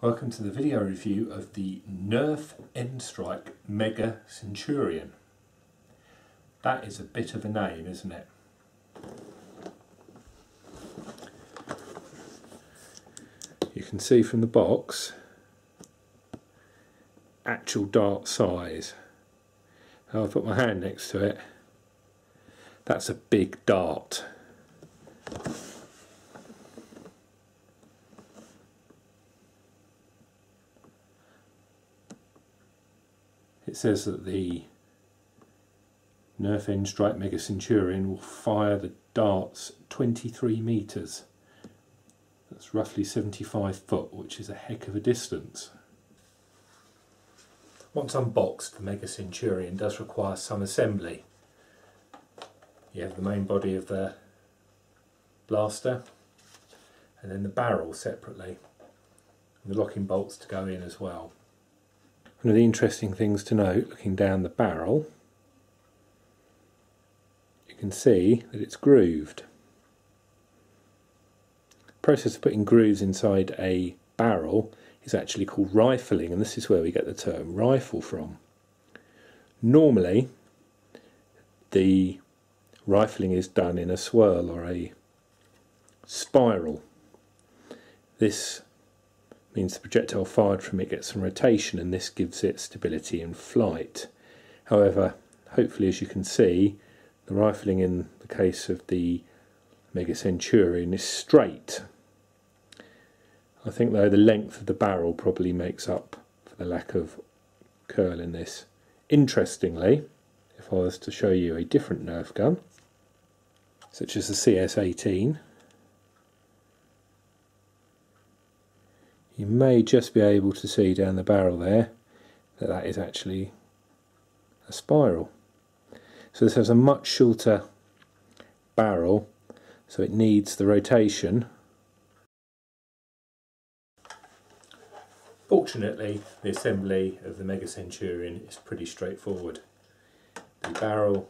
Welcome to the video review of the Nerf N-Strike Mega Centurion. That is a bit of a name, isn't it? You can see from the box, actual dart size. I'll put my hand next to it. That's a big dart. It says that the Nerf N-Strike Mega Centurion will fire the darts 23 metres. That's roughly 75 foot, which is a heck of a distance. Once unboxed, the Mega Centurion does require some assembly. You have the main body of the blaster and then the barrel separately, and the locking bolts to go in as well. One of the interesting things to note, looking down the barrel, you can see that it's grooved. The process of putting grooves inside a barrel is actually called rifling, and this is where we get the term rifle from. Normally, the rifling is done in a swirl or a spiral. This means the projectile fired from it gets some rotation, and this gives it stability in flight. However, hopefully, as you can see, the rifling in the case of the Mega Centurion is straight. I think though the length of the barrel probably makes up for the lack of curl in this. Interestingly, if I was to show you a different Nerf gun, such as the CS-18, you may just be able to see down the barrel there that that is actually a spiral. So this has a much shorter barrel, so it needs the rotation. Fortunately, the assembly of the Mega Centurion is pretty straightforward. The barrel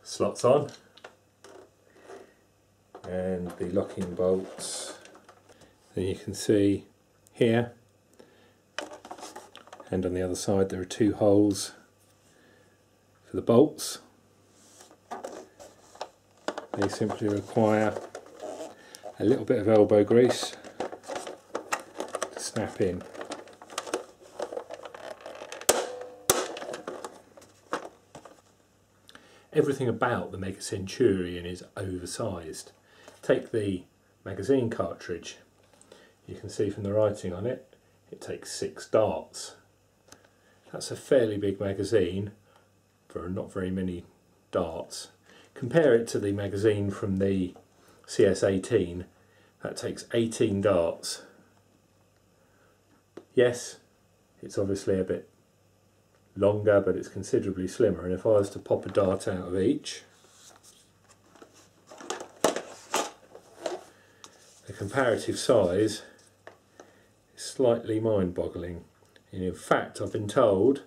slots on, and the locking bolts, then you can see here and on the other side there are two holes for the bolts. They simply require a little bit of elbow grease to snap in. Everything about the Mega Centurion is oversized. Take the magazine cartridge. You can see from the writing on it, it takes 6 darts. That's a fairly big magazine for not very many darts. Compare it to the magazine from the CS-18, that takes 18 darts. Yes, it's obviously a bit longer, but it's considerably slimmer, and if I was to pop a dart out of each, the comparative size is slightly mind-boggling. And in fact, I've been told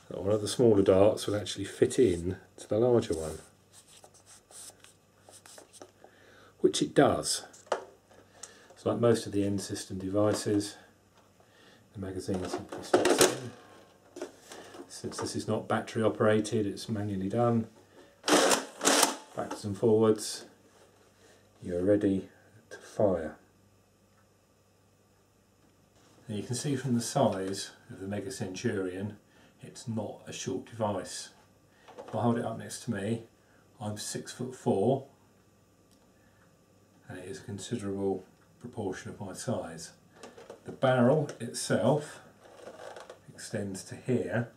that one of the smaller darts will actually fit in to the larger one, which it does. So like most of the end system devices, the magazine simply slots in. Since this is not battery operated, it's manually done. Backwards and forwards, you're ready to fire. And you can see from the size of the Mega Centurion, it's not a short device. If I hold it up next to me, I'm 6'4", and it is a considerable proportion of my size. The barrel itself extends to here,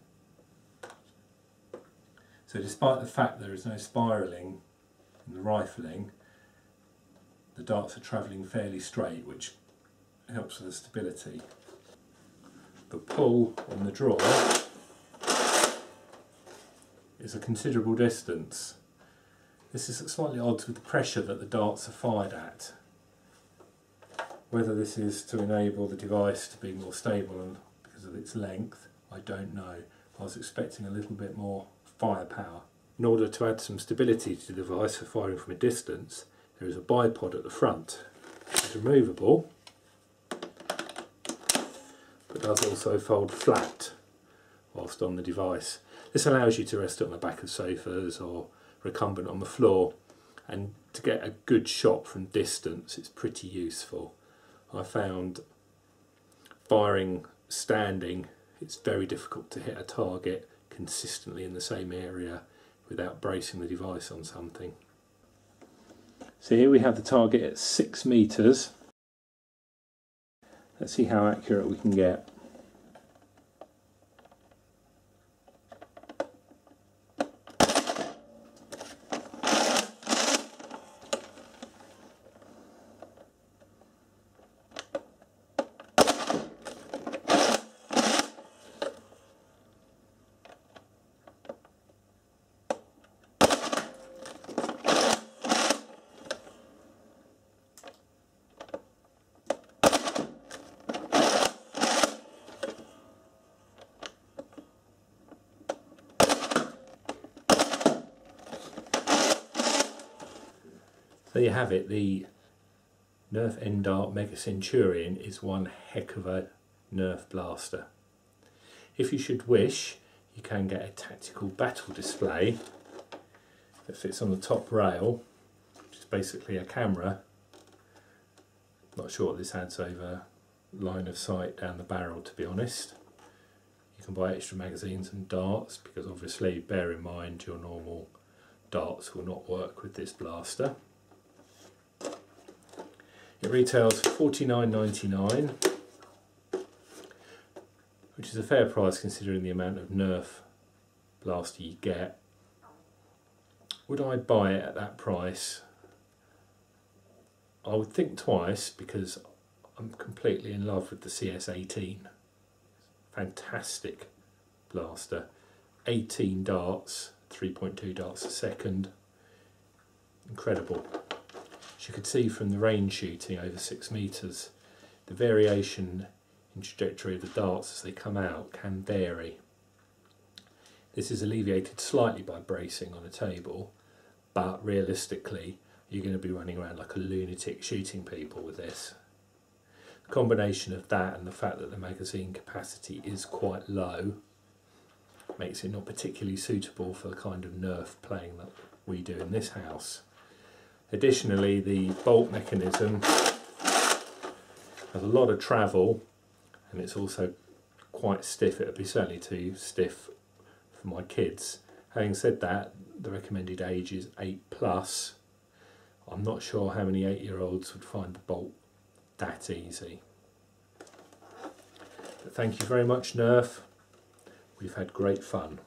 so despite the fact there is no spiralling in the rifling, the darts are travelling fairly straight, which helps with the stability. The pull on the draw is a considerable distance. This is at slightly odds with the pressure that the darts are fired at. Whether this is to enable the device to be more stable and because of its length, I don't know. I was expecting a little bit more firepower. In order to add some stability to the device for firing from a distance, there is a bipod at the front. It's removable, but does also fold flat whilst on the device. This allows you to rest it on the back of sofas or recumbent on the floor, and to get a good shot from distance it's pretty useful. I found firing standing, it's very difficult to hit a target consistently in the same area without bracing the device on something. So here we have the target at 6 metres. Let's see how accurate we can get. There you have it. The Nerf N-Dart Mega Centurion is one heck of a Nerf blaster. If you should wish, you can get a tactical battle display that fits on the top rail, which is basically a camera. Not sure what this adds over line of sight down the barrel, to be honest. You can buy extra magazines and darts, because obviously bear in mind your normal darts will not work with this blaster. It retails $49.99, which is a fair price considering the amount of Nerf blaster you get. Would I buy it at that price? I would think twice, because I'm completely in love with the CS18. Fantastic blaster. 18 darts, 3.2 darts a second. Incredible. As you could see from the range shooting over 6 metres, the variation in trajectory of the darts as they come out can vary. This is alleviated slightly by bracing on a table, but realistically you're going to be running around like a lunatic shooting people with this. The combination of that and the fact that the magazine capacity is quite low makes it not particularly suitable for the kind of Nerf playing that we do in this house. Additionally, the bolt mechanism has a lot of travel, and it's also quite stiff. It would be certainly too stiff for my kids. Having said that, the recommended age is 8+. I'm not sure how many 8-year-olds would find the bolt that easy. But thank you very much, Nerf. We've had great fun.